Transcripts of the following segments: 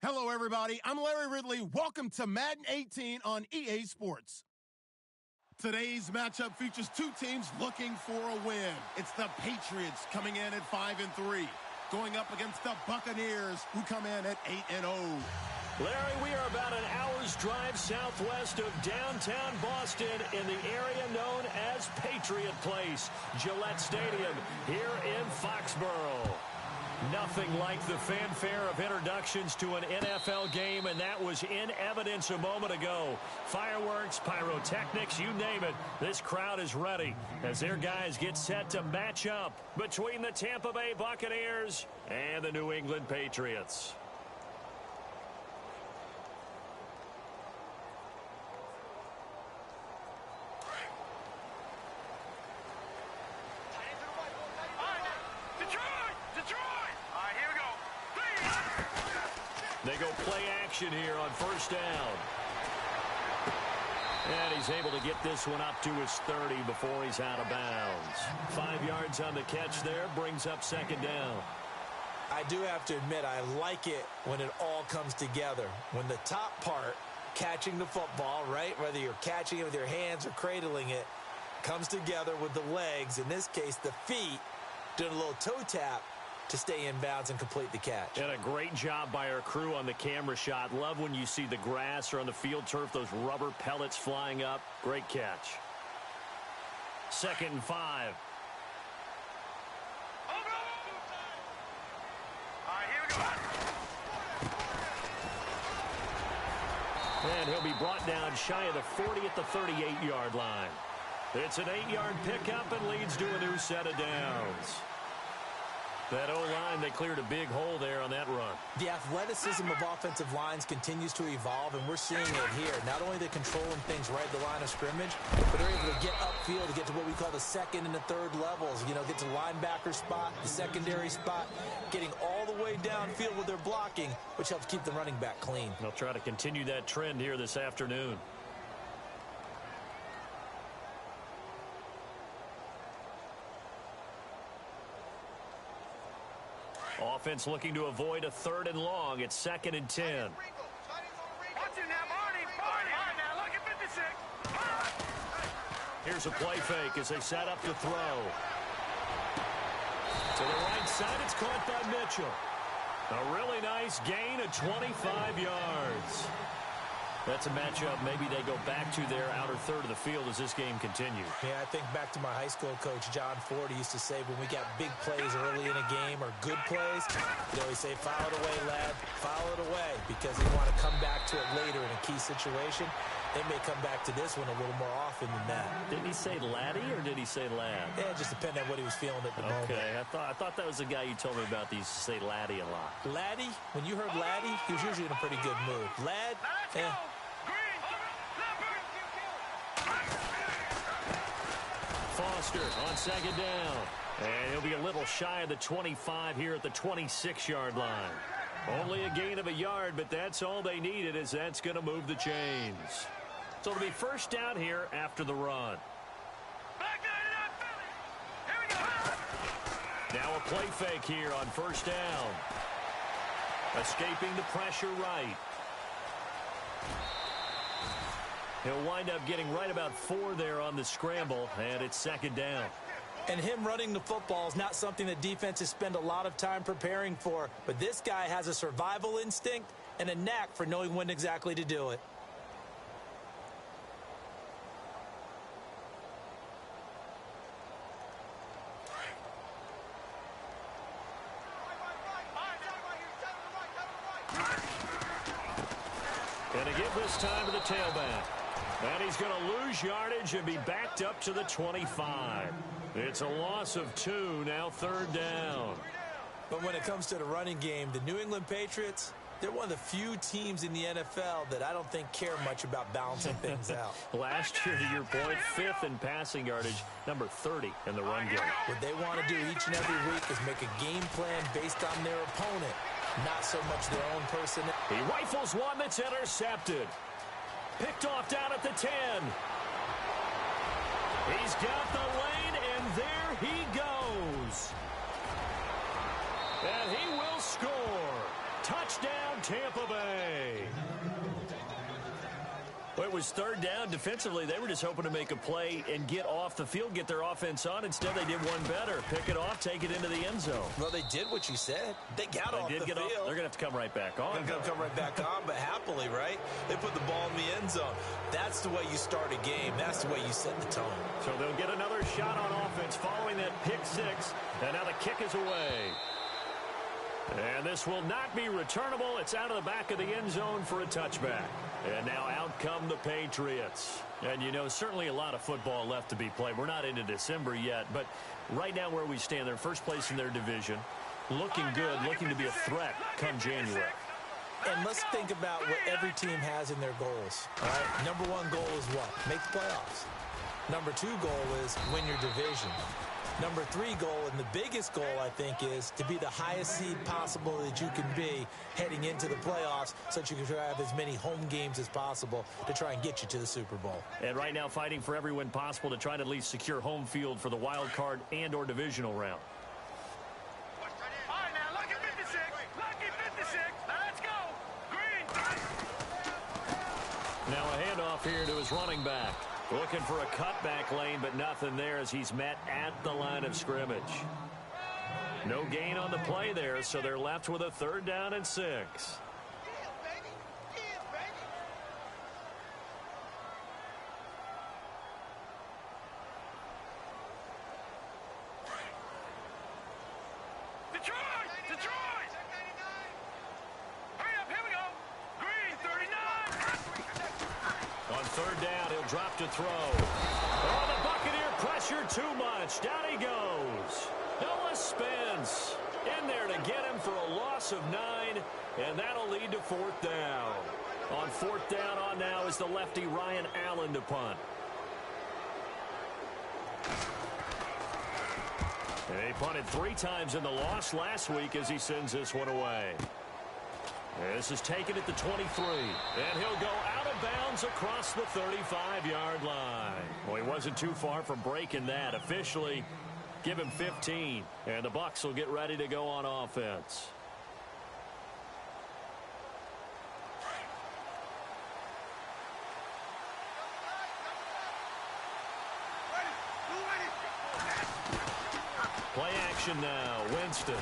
Hello, everybody. I'm Larry Ridley. Welcome to Madden 18 on EA Sports. Today's matchup features two teams looking for a win. It's the Patriots coming in at 5-3, going up against the Buccaneers, who come in at 8-0. Larry, we are about an hour's drive southwest of downtown Boston in the area known as Patriot Place, Gillette Stadium, here in Foxborough. Nothing like the fanfare of introductions to an NFL game, and that was in evidence a moment ago. Fireworks, pyrotechnics, you name it. This crowd is ready as their guys get set to match up between the Tampa Bay Buccaneers and the New England Patriots. They go play action here on first down. And he's able to get this one up to his 30 before he's out of bounds. 5 yards on the catch there, brings up second down. I do have to admit, I like it when it all comes together. When the top part, catching the football, right, whether you're catching it with your hands or cradling it, comes together with the legs, in this case the feet, doing a little toe tap to stay in bounds and complete the catch. And a great job by our crew on the camera shot. Love when you see the grass or on the field turf, those rubber pellets flying up. Great catch. 2nd and 5. And he'll be brought down shy of the 40 at the 38-yard line. It's an 8-yard pickup and leads to a new set of downs. That O-line, they cleared a big hole there on that run. The athleticism of offensive lines continues to evolve, and we're seeing it here. Not only they're controlling things right at the line of scrimmage, but they're able to get upfield to get to what we call the second and the third levels. You know, get to the linebacker spot, the secondary spot, getting all the way downfield with their blocking, which helps keep the running back clean. They'll try to continue that trend here this afternoon. Offense looking to avoid a 3rd and long. It's 2nd and 10. Watch it now, Marty. Now, look at 56. Here's a play fake as they set up to throw. To the right side, it's caught by Mitchell. A really nice gain of 25 yards. That's a matchup maybe they go back to their outer third of the field as this game continues. Yeah, I think back to my high school coach, John Ford. He used to say when we got big plays early in a game or good plays, you know, he'd say, file it away, lad, file it away, because they want to come back to it later in a key situation. They may come back to this one a little more often than that. Didn't he say laddie or did he say lad? Yeah, it just depended on what he was feeling at the moment. Okay, I thought that was the guy you told me about. He used to say laddie a lot. Laddie, when you heard laddie, he was usually in a pretty good mood. Lad, Foster on 2nd down. And he'll be a little shy of the 25 here at the 26-yard line. Only a gain of a yard, but that's all they needed, as that's going to move the chains. So it'll be first down here after the run. Now a play fake here on first down. Escaping the pressure right. He'll wind up getting right about 4 there on the scramble, and it's 2nd down. And him running the football is not something that defenses spend a lot of time preparing for, but this guy has a survival instinct and a knack for knowing when exactly to do it. And to give this time to the tailback. And he's going to lose yardage and be backed up to the 25. It's a loss of 2, now 3rd down. But when it comes to the running game, the New England Patriots, they're one of the few teams in the NFL that I don't think care much about balancing things out. Last year, to your point, 5th in passing yardage, number 30 in the run game. What they want to do each and every week is make a game plan based on their opponent, not so much their own personnel. He rifles one that's intercepted. Picked off down at the 10. He's got the lane, and there he goes. And he will score. Touchdown, Tampa Bay. Well, it was third down. Defensively, they were just hoping to make a play and get off the field, get their offense on. Instead, they did one better. Pick it off, take it into the end zone. Well, they did what you said. They got off the field. They're going to have to come right back on. They're going to come right back on, but happily, right? They put the ball in the end zone. That's the way you start a game. That's the way you set the tone. So they'll get another shot on offense following that pick six. And now the kick is away. And this will not be returnable. It's out of the back of the end zone for a touchback. And now out come the Patriots. And, you know, certainly a lot of football left to be played. We're not into December yet, but right now where we stand, they're first place in their division, looking good, looking to be a threat come January. And let's think about what every team has in their goals. All right? Number one goal is what? Make the playoffs. Number two goal is win your division. Number three goal, and the biggest goal, I think, is to be the highest seed possible that you can be heading into the playoffs so that you can have as many home games as possible to try and get you to the Super Bowl. And right now fighting for every win possible to try to at least secure home field for the wild card and or divisional round. All right, now, lucky 56. Lucky 56. Now, let's go. Green. Now a handoff here to his running back. Looking for a cutback lane, but nothing there as he's met at the line of scrimmage. No gain on the play there, so they're left with a 3rd down and 6. Detroit! Detroit! Hurry up, here we go. Green, 39. On 3rd down, he'll drop to throw. Oh, the Buccaneer pressure too much. Down he goes. Noah Spence in there to get him for a loss of 9, and that'll lead to 4th down. On 4th down on now is the lefty Ryan Allen to punt. And he punted 3 times in the loss last week as he sends this one away. This is taken at the 23, and he'll go out of bounds across the 35-yard line. Well, he wasn't too far from breaking that. Officially, give him 15, and the Bucs will get ready to go on offense. Play action now, Winston.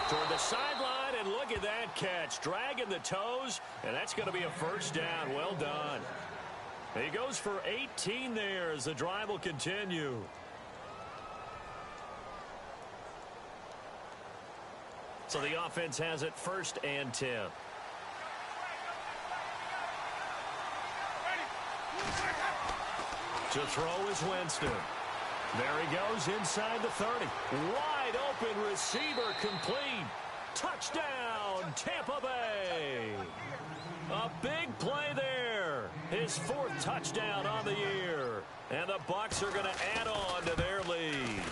Toward the sideline, and look at that catch. Dragging the toes, and that's going to be a 1st down. Well done. He goes for 18 there as the drive will continue. So the offense has it 1st and 10. To throw is Winston. There he goes inside the 30. Wide open receiver complete. Touchdown, Tampa Bay. A big play there. His 4th touchdown on the year. And the Bucs are going to add on to their lead.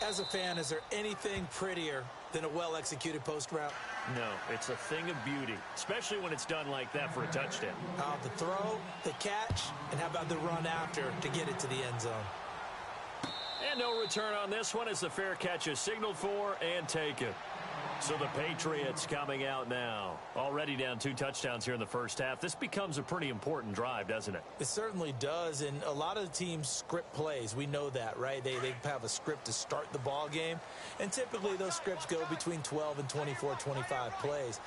As a fan, is there anything prettier than a well-executed post route? No, it's a thing of beauty, especially when it's done like that for a touchdown. The throw, the catch, and how about the run after to get it to the end zone? And no return on this one as the fair catch is signaled for and taken. So the Patriots coming out now. Already down 2 touchdowns here in the first half. This becomes a pretty important drive, doesn't it? It certainly does, and a lot of the teams script plays. We know that, right? They have a script to start the ball game, and typically those scripts go between 12 and 24, 25 plays.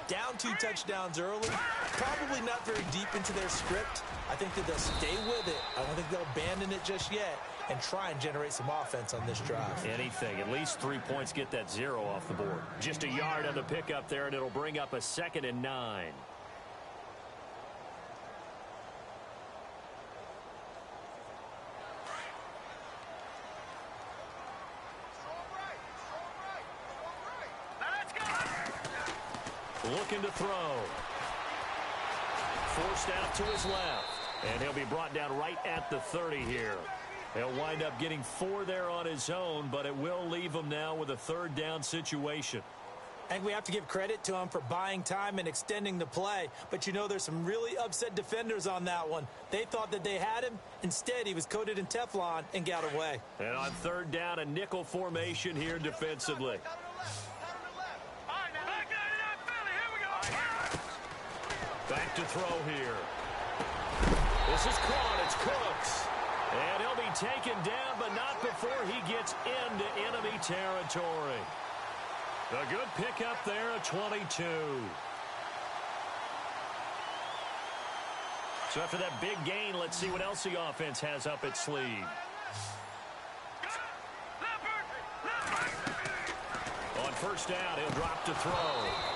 Down 2 touchdowns early, probably not very deep into their script. I think that they'll stay with it. I don't think they'll abandon it just yet and try and generate some offense on this drive. Anything. At least 3 points, get that 0 off the board. Just a yard on the pickup there, and it'll bring up a 2nd and 9. Looking to throw. Forced out to his left. And he'll be brought down right at the 30 here. He'll wind up getting 4 there on his own, but it will leave him now with a 3rd down situation. I think we have to give credit to him for buying time and extending the play. But, you know, there's some really upset defenders on that one. They thought that they had him. Instead, he was coated in Teflon and got away. And on 3rd down, a nickel formation here defensively. Back to throw here. This is caught. It's Cooks. And he'll be taken down, but not before he gets into enemy territory. A good pickup there at 22. So after that big gain, let's see what else the offense has up its sleeve. On first down, he'll drop to throw.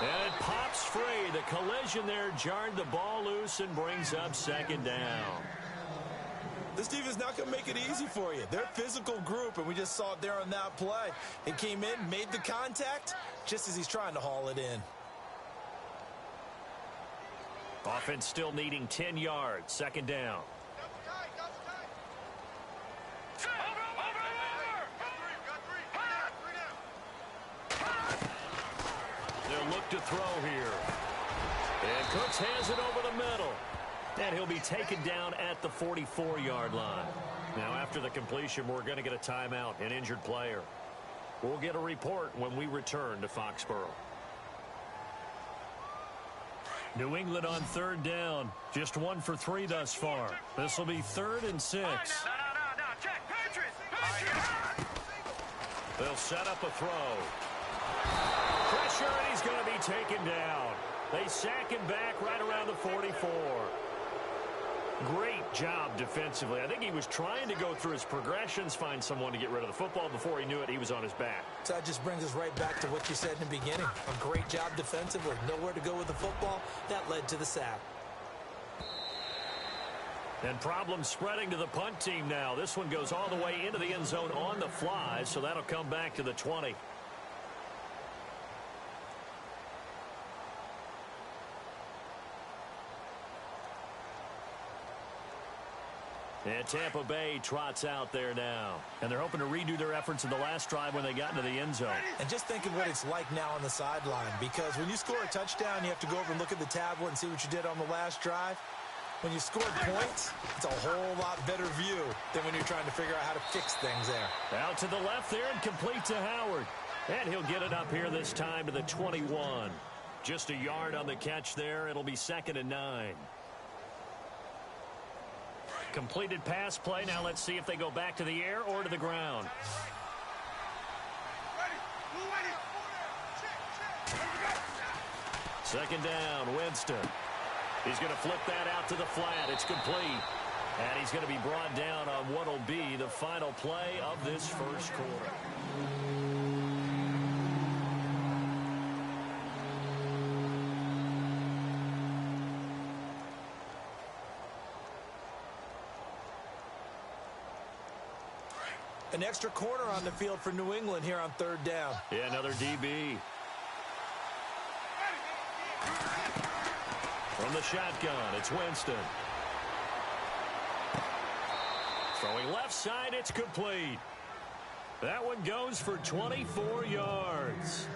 And it pops free. The collision there jarred the ball loose and brings up second down. This defense not going to make it easy for you. They're a physical group, and we just saw it there on that play. It came in, made the contact, just as he's trying to haul it in. Offense still needing 10 yards. Second down. They'll look to throw here. And Cooks has it over the middle. And he'll be taken down at the 44-yard line. Now, after the completion, we're going to get a timeout, an injured player. We'll get a report when we return to Foxborough. New England on third down. Just 1 for 3 thus far. This will be 3rd and 6. No, check. Patriots. They'll set up a throw. Pressure, and he's going to be taken down. They sack him back right around the 44. Great job defensively. I think he was trying to go through his progressions, find someone to get rid of the football. Before he knew it, he was on his back. So that just brings us right back to what you said in the beginning. A great job defensively. Nowhere to go with the football. That led to the sack. And problems spreading to the punt team now. This one goes all the way into the end zone on the fly, so that'll come back to the 20. And Tampa Bay trots out there now. And they're hoping to redo their efforts in the last drive when they got into the end zone. And just think of what it's like now on the sideline. Because when you score a touchdown, you have to go over and look at the tablet and see what you did on the last drive. When you score points, it's a whole lot better view than when you're trying to figure out how to fix things there. Out to the left there and complete to Howard. And he'll get it up here this time to the 21. Just a yard on the catch there. It'll be 2nd and 9. Completed pass play. Now let's see if they go back to the air or to the ground. Second down, Winston. He's going to flip that out to the flat. It's complete. And he's going to be brought down on what will be the final play of this first quarter. An extra corner on the field for New England here on third down. Yeah, another DB. From the shotgun, it's Winston. Throwing left side, it's complete. That one goes for 24 yards.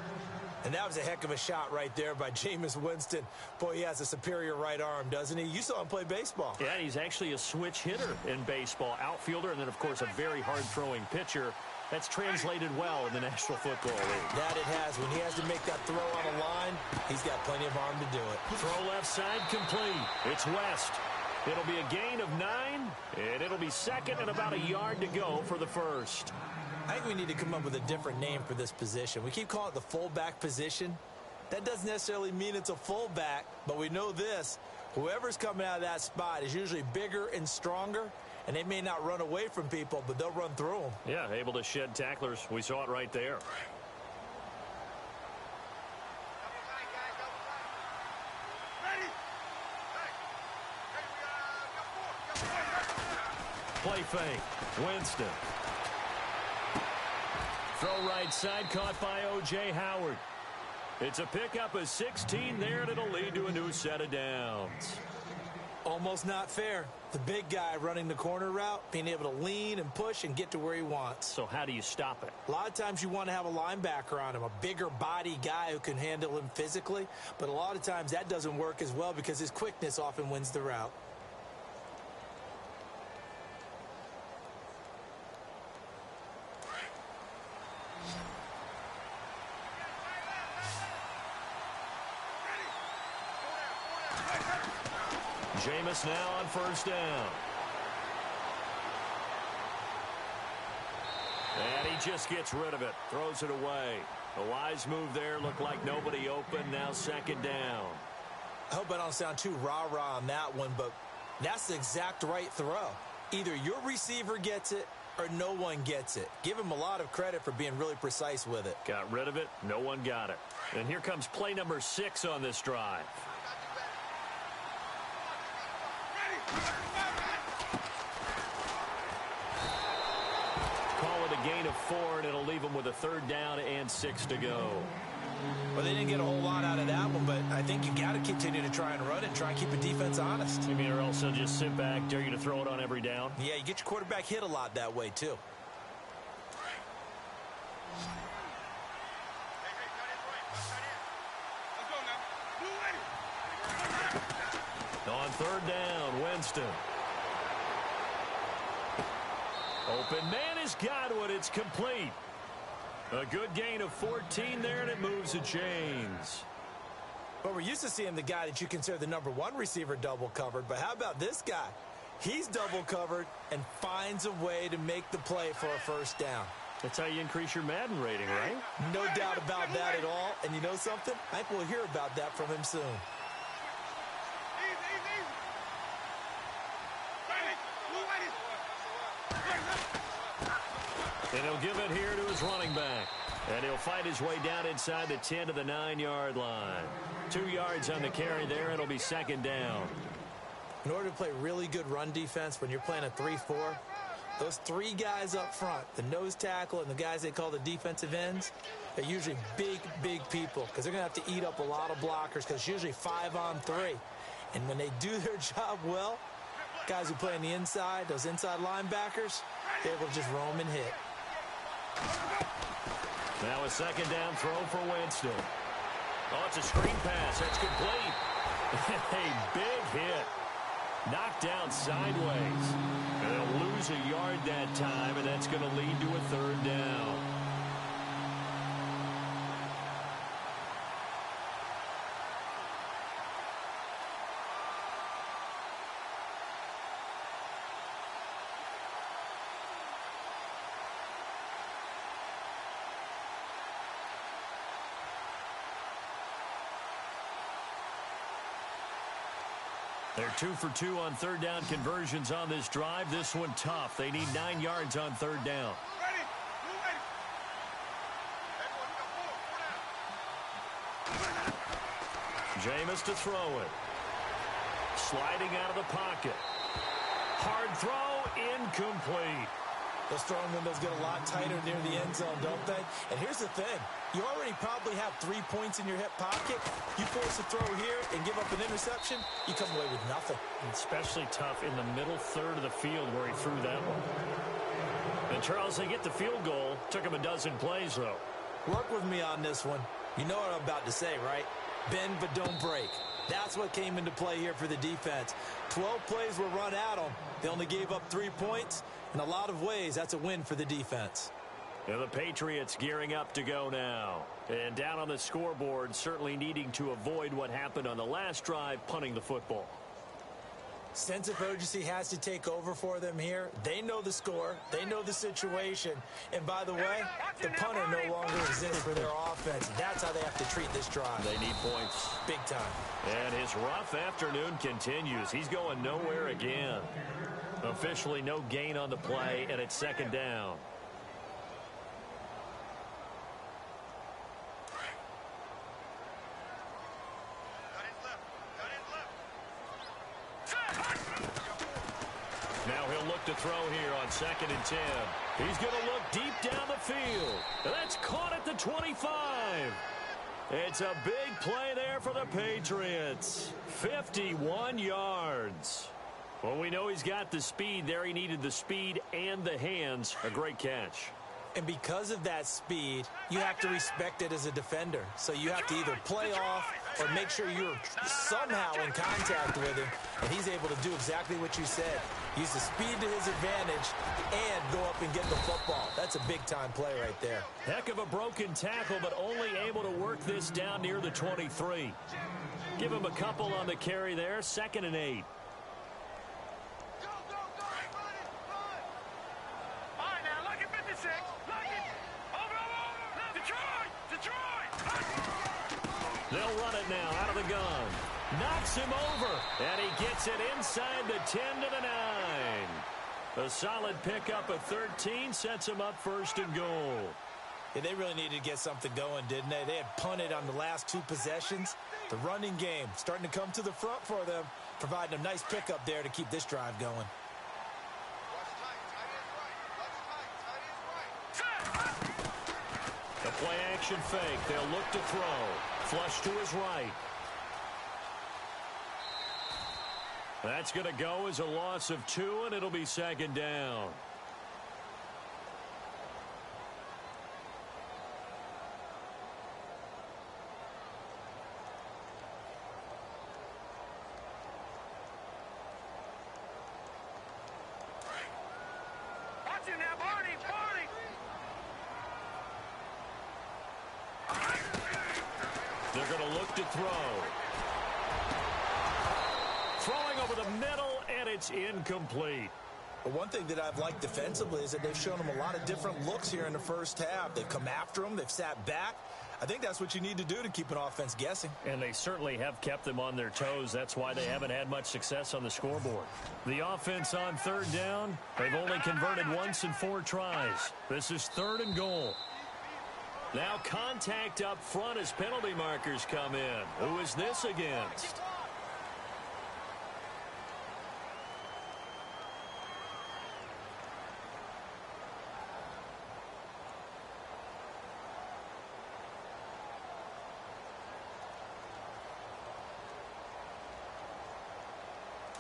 And that was a heck of a shot right there by Jameis Winston. Boy, he has a superior right arm, doesn't he? You saw him play baseball. Yeah, he's actually a switch hitter in baseball. Outfielder, and then, of course, a very hard-throwing pitcher. That's translated well in the National Football League. That it has. When he has to make that throw on a line, he's got plenty of arm to do it. Throw left side complete. It's West. It'll be a gain of 9, and it'll be 2nd and about a yard to go for the first. I think we need to come up with a different name for this position. We keep calling it the fullback position. That doesn't necessarily mean it's a fullback, but we know this. Whoever's coming out of that spot is usually bigger and stronger, and they may not run away from people, but they'll run through them. Yeah, able to shed tacklers. We saw it right there. Play fake. Winston. Throw right side, caught by O.J. Howard. It's a pickup of 16 there, and it'll lead to a new set of downs. Almost not fair. The big guy running the corner route, being able to lean and push and get to where he wants. So how do you stop it? A lot of times you want to have a linebacker on him, a bigger body guy who can handle him physically. But a lot of times that doesn't work as well because his quickness often wins the route. Jameis now on first down. And he just gets rid of it. Throws it away. A wise move there. Looked like nobody open. Now second down. I hope I don't sound too rah-rah on that one, but that's the exact right throw. Either your receiver gets it or no one gets it. Give him a lot of credit for being really precise with it. Got rid of it. No one got it. And here comes play number 6 on this drive. Call it a gain of 4, and it'll leave them with a 3rd down and 6 to go. Well, they didn't get a whole lot out of that one, but I think you got to continue to try and run it and try and keep the defense honest. You mean or else they'll just sit back, dare you to throw it on every down? Yeah, you get your quarterback hit a lot that way, too. On 3rd down, Winston. Open man has got one. It's complete. A good gain of 14 there, and it moves the chains. But we're used to seeing the guy that you consider the number 1 receiver double covered. But how about this guy? He's double covered and finds a way to make the play for a first down. That's how you increase your Madden rating, right? No doubt about that at all. And you know something? I think we'll hear about that from him soon. And he'll give it here to his running back. And he'll fight his way down inside the 10 to the 9-yard line. 2 yards on the carry there. It'll be second down. In order to play really good run defense when you're playing a 3-4, those 3 guys up front, the nose tackle and the guys they call the defensive ends, they're usually big, big people because they're going to have to eat up a lot of blockers because it's usually 5-on-3. And when they do their job well, guys who play on the inside, those inside linebackers, they're able to just roam and hit. Now a second down throw for Winston. Oh, it's a screen pass. That's complete. A big hit. Knocked down sideways. And they'll lose a yard that time, and that's going to lead to a 3rd down. They're 2 for 2 on 3rd down conversions on this drive. This one tough. They need 9 yards on 3rd down. Jameis to throw it. Sliding out of the pocket. Hard throw, incomplete. Those throwing windows get a lot tighter near the end zone, don't they? And here's the thing. You already probably have 3 points in your hip pocket. You force a throw here and give up an interception, you come away with nothing. Especially tough in the middle 3rd of the field where he threw that one. And Charles, they get the field goal. Took him a dozen plays, though. Work with me on this one. You know what I'm about to say, right? Bend but don't break. That's what came into play here for the defense. 12 plays were run at them. They only gave up 3 points. In a lot of ways, that's a win for the defense. And the Patriots gearing up to go now. And down on the scoreboard, certainly needing to avoid what happened on the last drive, punting the football. Sense of urgency has to take over for them here. They know the score. They know the situation. And by the way, the punter no longer exists for their offense. That's how they have to treat this drive. They need points. Big time. And his rough afternoon continues. He's going nowhere again. Officially no gain on the play, and it's second down. Now he'll look to throw here on 2nd and 10. He's going to look deep down the field. That's caught at the 25. It's a big play there for the Patriots. 51 yards. Well, we know he's got the speed there. He needed the speed and the hands. A great catch. And because of that speed, you have to respect it as a defender. So you have to either play off or make sure you're somehow in contact with him. And he's able to do exactly what you said. Use the speed to his advantage and go up and get the football. That's a big-time play right there. Heck of a broken tackle, but only able to work this down near the 23. Give him a couple on the carry there. 2nd and 8. 6. Lock it. Over. Detroit. They'll run it now out of the gun. Knocks him over, and he gets it inside the 10 to the 9. A solid pickup of 13 sets him up first and goal. Yeah, they really needed to get something going, didn't they? They had punted on the last 2 possessions. The running game starting to come to the front for them, providing a nice pickup there to keep this drive going. The play action fake. They'll look to throw. Flush to his right. That's going to go as a loss of 2, and it'll be second down. Watch him now, Barney. They're going to look to throw. Throwing over the middle, and it's incomplete. But one thing that I've liked defensively is that they've shown them a lot of different looks here in the first half. They've come after them. They've sat back. I think that's what you need to do to keep an offense guessing. And they certainly have kept them on their toes. That's why they haven't had much success on the scoreboard. The offense on third down, they've only converted once in 4 tries. This is 3rd and goal. Now contact up front as penalty markers come in. Who is this against?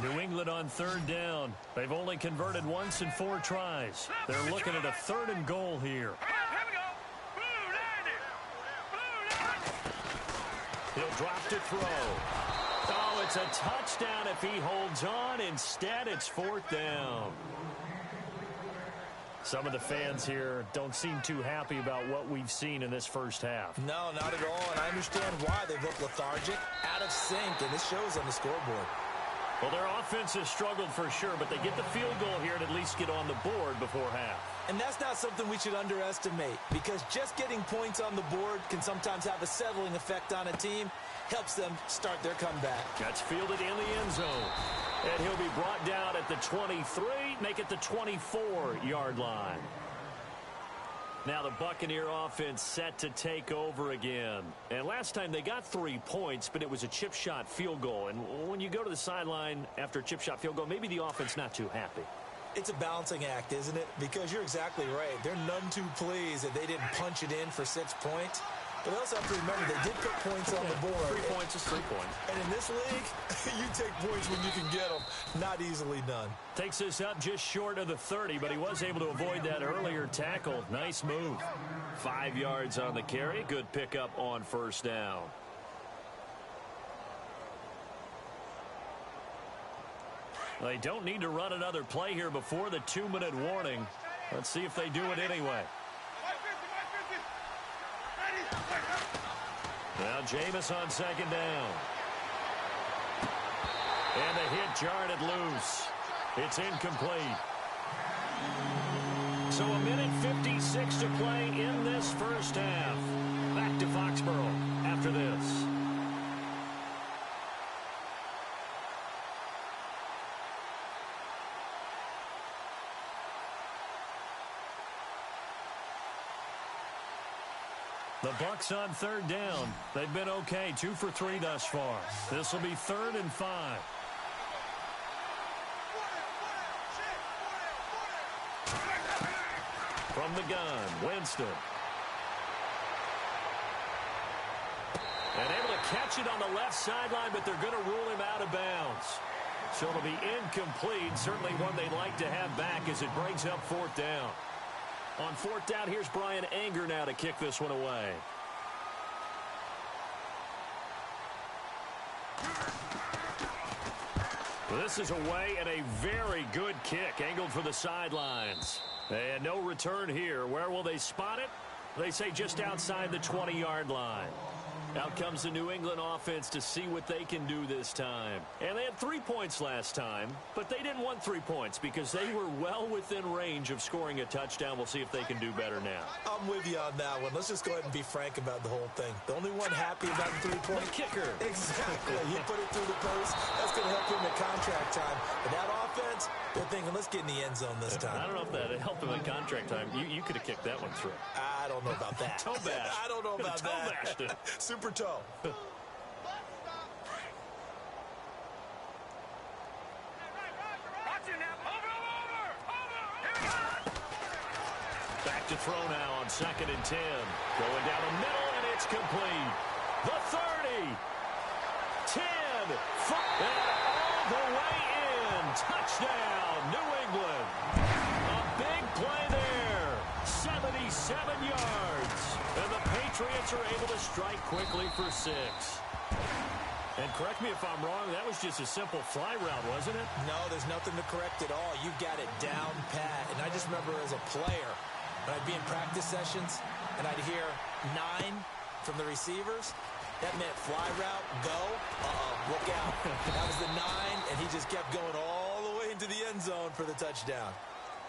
New England on third down. They've only converted once in 4 tries. They're looking at a 3rd and goal here. Here we go. Blue line it. He'll drop to throw. Oh, it's a touchdown if he holds on. Instead, it's 4th down. Some of the fans here don't seem too happy about what we've seen in this first half. No, not at all, and I understand why. They've looked lethargic, out of sync, and this shows on the scoreboard. Well, their offense has struggled for sure, but they get the field goal here and at least get on the board before half. And that's not something we should underestimate, because just getting points on the board can sometimes have a settling effect on a team. Helps them start their comeback. That's fielded in the end zone. And he'll be brought down at the 23, make it the 24-yard line. Now the Buccaneer offense set to take over again. And last time they got 3 points, but it was a chip shot field goal. And when you go to the sideline after a chip shot field goal, maybe the offense not too happy. It's a balancing act, isn't it? Because you're exactly right. They're none too pleased that they didn't punch it in for 6 points. But they also have to remember they did put points on the board. 3 points is 3 points. And in this league, you take points when you can get them. Not easily done. Takes this up just short of the 30, but he was able to avoid that earlier tackle. Nice move. 5 yards on the carry. Good pickup on first down. They don't need to run another play here before the 2-minute warning. Let's see if they do it anyway. Now Jameis on second down. And the hit jarred it loose. It's incomplete. So a minute 56 to play in this first half. Back to Foxborough after this. The Bucs on third down. They've been okay, 2 for 3 thus far. This will be 3rd and 5. From the gun, Winston. And able to catch it on the left sideline, but they're going to rule him out of bounds. So it'll be incomplete. Certainly one they'd like to have back as it brings up 4th down. On 4th down, here's Brian Anger now to kick this one away. This is away and a very good kick, angled for the sidelines. And no return here. Where will they spot it? They say just outside the 20-yard line. Out comes the New England offense to see what they can do this time. And they had 3 points last time, but they didn't want 3 points because they were well within range of scoring a touchdown. We'll see if they can do better now. I'm with you on that one. Let's just go ahead and be frank about the whole thing. The only one happy about the 3-point. The kicker. Exactly. He put it through the post. That's going to help him in contract time. But that offense, they're thinking, let's get in the end zone this time. I don't know if that helped him in contract time. You could have kicked that one through. I don't know about that. Toe bash. I don't know about Toe that. bashed it. Super toe. Back to throw now on 2nd and 10. Going down the middle, and it's complete. The 30. 10. And all the way in. Touchdown, New England. A big play there. 77 yards. And the Patriots are able to strike quickly for 6. And correct me if I'm wrong, that was just a simple fly route, wasn't it? No, there's nothing to correct at all. You've got it down pat. And I just remember as a player, when I'd be in practice sessions and I'd hear 9 from the receivers, that meant fly route, go, look out. That was the 9, and he just kept going all the way into the end zone for the touchdown.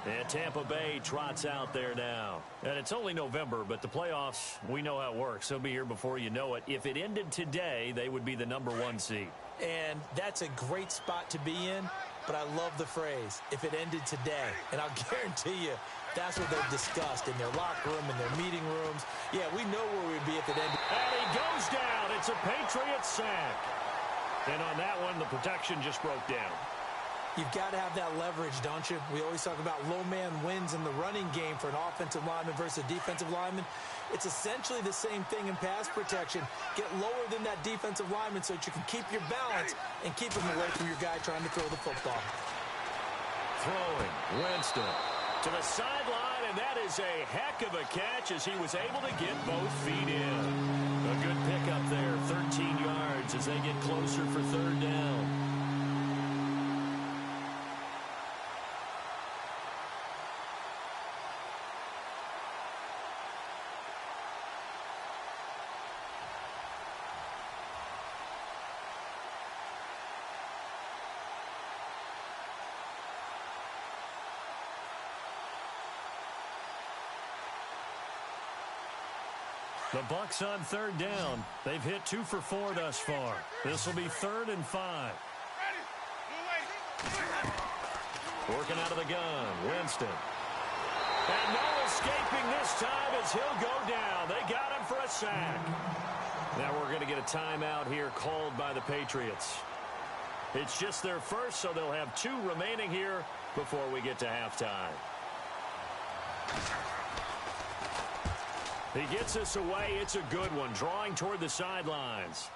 And Tampa Bay trots out there now. And it's only November, but the playoffs, we know how it works. They'll be here before you know it. If it ended today, they would be the number 1 seed. And that's a great spot to be in, but I love the phrase, if it ended today. And I'll guarantee you, that's what they've discussed in their locker room, in their meeting rooms. Yeah, we know where we'd be if it ended. And he goes down. It's a Patriot sack. And on that one, the protection just broke down. You've got to have that leverage, don't you? We always talk about low man wins in the running game for an offensive lineman versus a defensive lineman. It's essentially the same thing in pass protection. Get lower than that defensive lineman so that you can keep your balance and keep him away from your guy trying to throw the football. Throwing, Winston to the sideline, and that is a heck of a catch as he was able to get both feet in. A good pickup there, 13 yards as they get closer for 3rd down. The Bucs on 3rd down. They've hit 2 for 4 thus far. This will be 3rd and 5. Working out of the gun, Winston. And no escaping this time as he'll go down. They got him for a sack. Now we're going to get a timeout here called by the Patriots. It's just their first, so they'll have 2 remaining here before we get to halftime. He gets us away. It's a good one. Drawing toward the sidelines.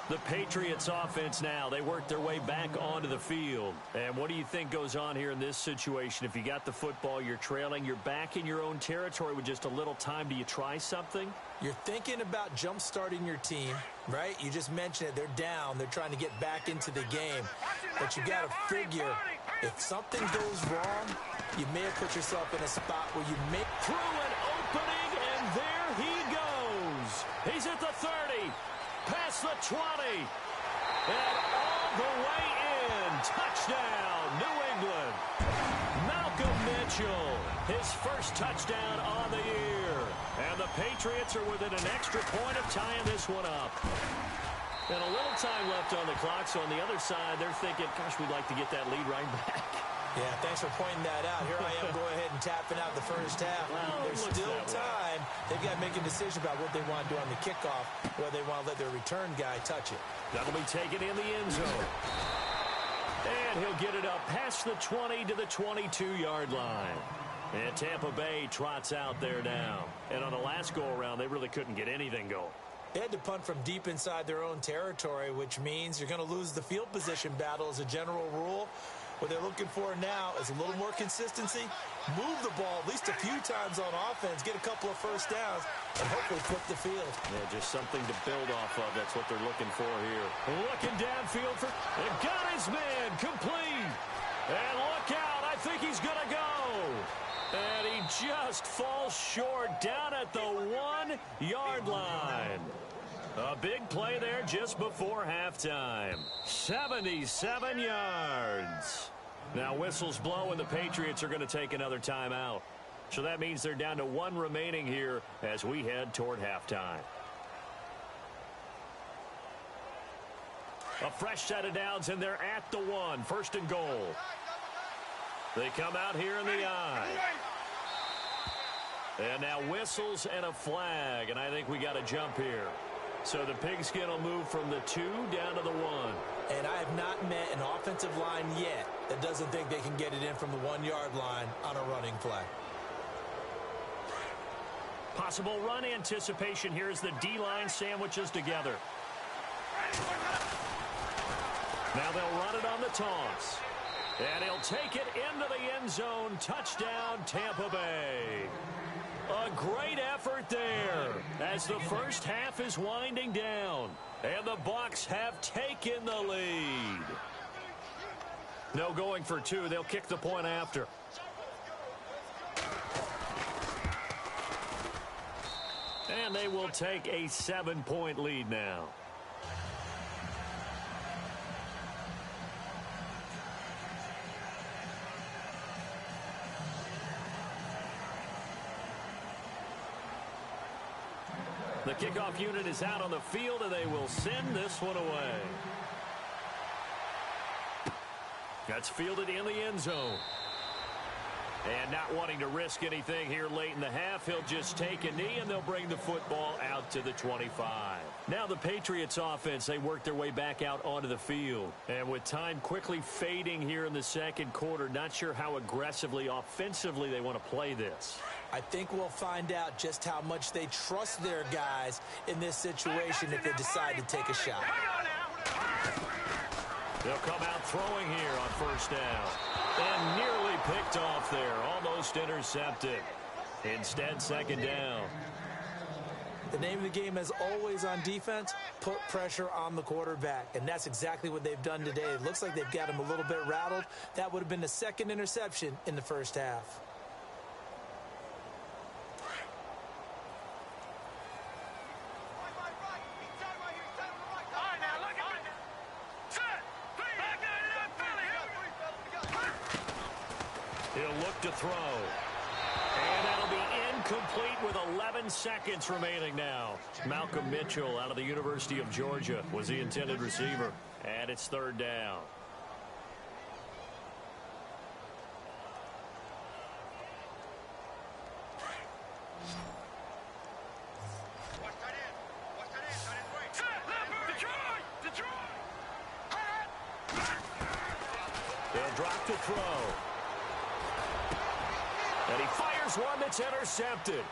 The Patriots offense now. They work their way back onto the field. And what do you think goes on here in this situation? If you got the football, you're trailing, you're back in your own territory with just a little time. Do you try something? You're thinking about jump-starting your team, right? You just mentioned it. They're down. They're trying to get back into the game. But you got to figure, if something goes wrong, you may have put yourself in a spot where you may... Through an opening, and there he goes. He's at the 30, past the 20, and all the way in. Touchdown, New England. Malcolm Mitchell, his first touchdown on the year. And the Patriots are within an extra point of tying this one up. And a little time left on the clock, so on the other side, they're thinking, gosh, we'd like to get that lead right back. Yeah, thanks for pointing that out. Here I am going ahead and tapping out the first half. Well, there's still time. They've got to make a decision about what they want to do on the kickoff, whether they want to let their return guy touch it. That'll be taken in the end zone. And he'll get it up past the 20 to the 22-yard line. And Tampa Bay trots out there now. And on the last go-around, they really couldn't get anything going. They had to punt from deep inside their own territory, which means you're going to lose the field position battle as a general rule. What they're looking for now is a little more consistency, move the ball at least a few times on offense, get a couple of first downs, and hopefully flip the field. Yeah, just something to build off of. That's what they're looking for here. Looking downfield for... And got his man complete. And look out. I think he's going to go. And he just falls short down at the 1-yard line. A big play there just before halftime. 77 yards. Now whistles blow and the Patriots are going to take another timeout. So that means they're down to 1 remaining here as we head toward halftime. A fresh set of downs, and they're at the 1. First and goal. They come out here in the I. And now whistles and a flag, and I think we got a jump here. So the pigskin will move from the 2 down to the 1. And I have not met an offensive line yet that doesn't think they can get it in from the 1-yard line on a running play. Possible run anticipation here as the D-line sandwiches together. Now they'll run it on the toss. And he'll take it into the end zone. Touchdown, Tampa Bay. A great effort there as the first half is winding down. And the Bucs have taken the lead. No going for 2. They'll kick the point after. And they will take a 7-point lead now. The kickoff unit is out on the field, and they will send this one away. That's fielded in the end zone. And not wanting to risk anything here late in the half, he'll just take a knee, and they'll bring the football out to the 25. Now the Patriots offense, they work their way back out onto the field. And with time quickly fading here in the second quarter, not sure how aggressively, offensively they want to play this. I think we'll find out just how much they trust their guys in this situation if they decide to take a shot. They'll come out throwing here on first down. And nearly picked off there. Almost intercepted. Instead, second down. The name of the game, as always on defense, put pressure on the quarterback. And that's exactly what they've done today. It looks like they've got him a little bit rattled. That would have been the second interception in the first half. He'll look to throw. And that'll be incomplete with 11 seconds remaining now. Malcolm Mitchell out of the University of Georgia was the intended receiver. And it's third down. They'll drop to throw. And he fires one that's intercepted.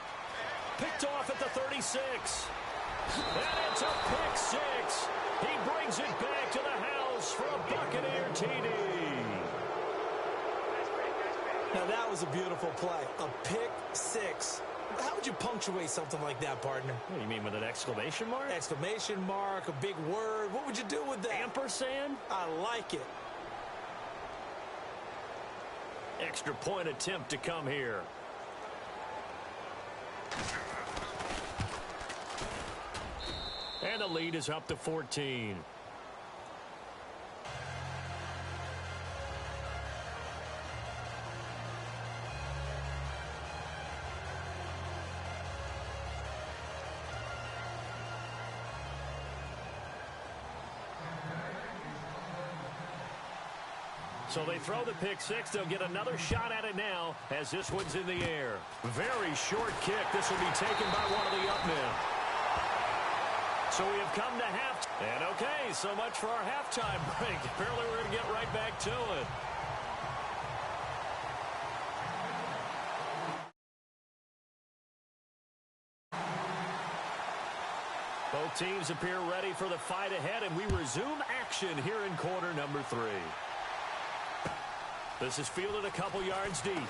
Picked off at the 36. And it's a pick 6. He brings it back to the house for a Buccaneer TD. Now that was a beautiful play. A pick 6. How would you punctuate something like that, partner? What do you mean, with an exclamation mark? Exclamation mark, a big word. What would you do with that? Ampersand? I like it. Extra point attempt to come here. And the lead is up to 14. So they throw the pick 6. They'll get another shot at it now as this one's in the air. Very short kick. This will be taken by one of the up men. So we have come to half. And okay, so much for our halftime break. Apparently we're going to get right back to it. Both teams appear ready for the fight ahead, and we resume action here in quarter number 3. This is fielded a couple yards deep. And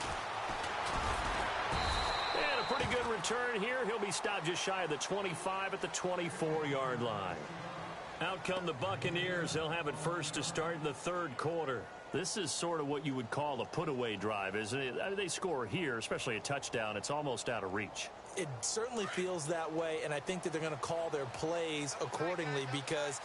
a pretty good return here. He'll be stopped just shy of the 25 at the 24-yard line. Out come the Buccaneers. They'll have it first to start in the third quarter. This is sort of what you would call a put-away drive, isn't it? I mean, they score here, especially a touchdown. It's almost out of reach. It certainly feels that way, and I think that they're going to call their plays accordingly, because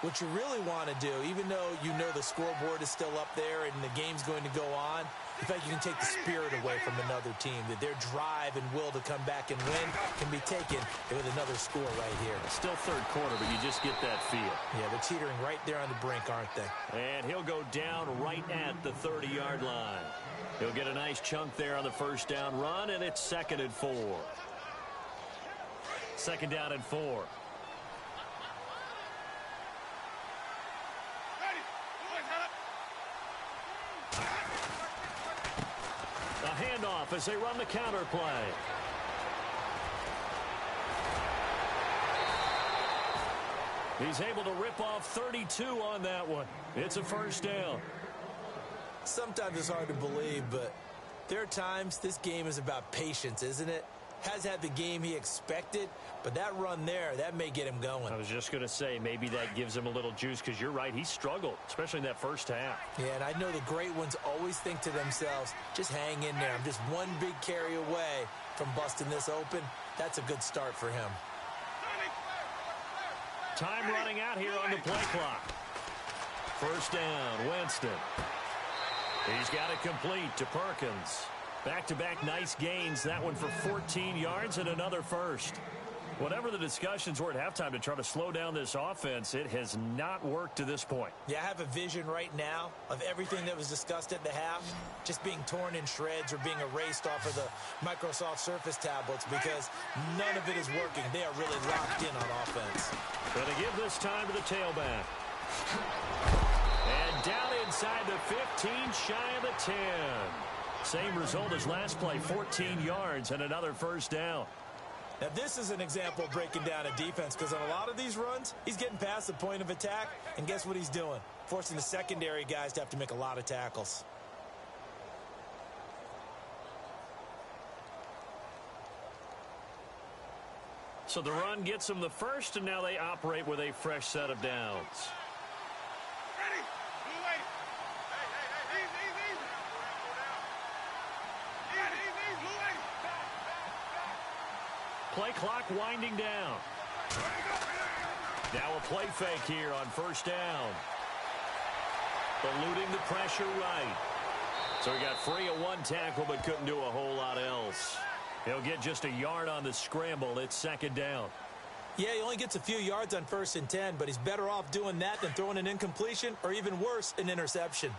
what you really want to do, even though you know the scoreboard is still up there and the game's going to go on, in fact, you can take the spirit away from another team, that their drive and will to come back and win can be taken with another score right here. Still third quarter, but you just get that feel. Yeah, they're teetering right there on the brink, aren't they? And he'll go down right at the 30-yard line. He'll get a nice chunk there on the first down run, and it's 2nd and 4. 2nd down and 4. A handoff as they run the counter play. He's able to rip off 32 on that one. It's a first down. Sometimes it's hard to believe, but there are times this game is about patience, isn't it? Has had the game he expected, but that run there, that may get him going. I was just going to say, maybe that gives him a little juice, because you're right, he struggled, especially in that first half. Yeah, and I know the great ones always think to themselves, just hang in there. I'm just one big carry away from busting this open. That's a good start for him. Time running out here on the play clock. First down, Winston. He's got it complete to Perkins. Back-to-back nice gains. That one for 14 yards and another first. Whatever the discussions were at halftime to try to slow down this offense, it has not worked to this point. Yeah, I have a vision right now of everything that was discussed at the half just being torn in shreds or being erased off of the Microsoft Surface tablets, because none of it is working. They are really locked in on offense. Going to give this time to the tailback. And down inside the 15, shy of the 10. Same result as last play, 14 yards and another first down. Now, this is an example of breaking down a defense, because on a lot of these runs, he's getting past the point of attack, and guess what he's doing? Forcing the secondary guys to have to make a lot of tackles. So the run gets them the first, and now they operate with a fresh set of downs. Play clock winding down. Now a play fake here on first down. Eluding the pressure right. So he got free of one tackle but couldn't do a whole lot else. He'll get just a yard on the scramble. It's 2nd down. Yeah, he only gets a few yards on 1st and 10, but he's better off doing that than throwing an incompletion, or even worse, an interception.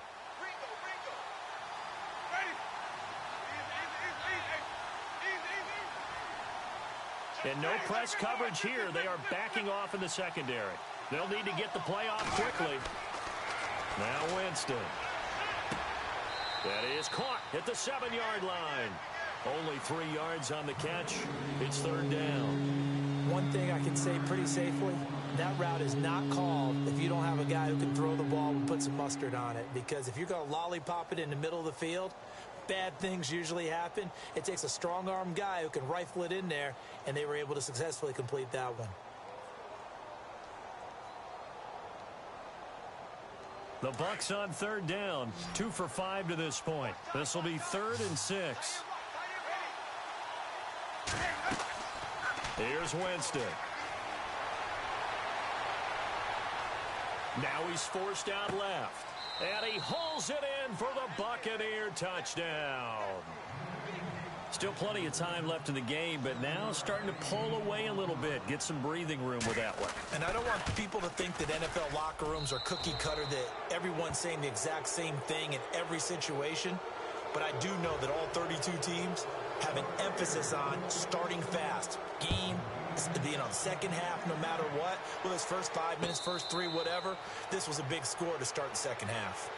And no press coverage here. They are backing off in the secondary. They'll need to get the play off quickly. Now Winston. That is caught at the 7-yard line. Only 3 yards on the catch. It's 3rd down. One thing I can say pretty safely, that route is not called if you don't have a guy who can throw the ball and put some mustard on it. Because if you're going to lollipop it in the middle of the field, bad things usually happen. It takes a strong-arm guy who can rifle it in there, and they were able to successfully complete that one. The Bucs on 3rd down. 2 for 5 to this point. This will be 3rd and 6. Here's Winston. Now he's forced out left. And he hauls it in for the Buccaneer touchdown. Still plenty of time left in the game, but now starting to pull away a little bit. Get some breathing room with that one. And I don't want people to think that NFL locker rooms are cookie cutter, that everyone's saying the exact same thing in every situation. But I do know that all 32 teams have an emphasis on starting fast. Game, second half, no matter what. Well, his first 5 minutes, first 3, whatever. This was a big score to start the second half.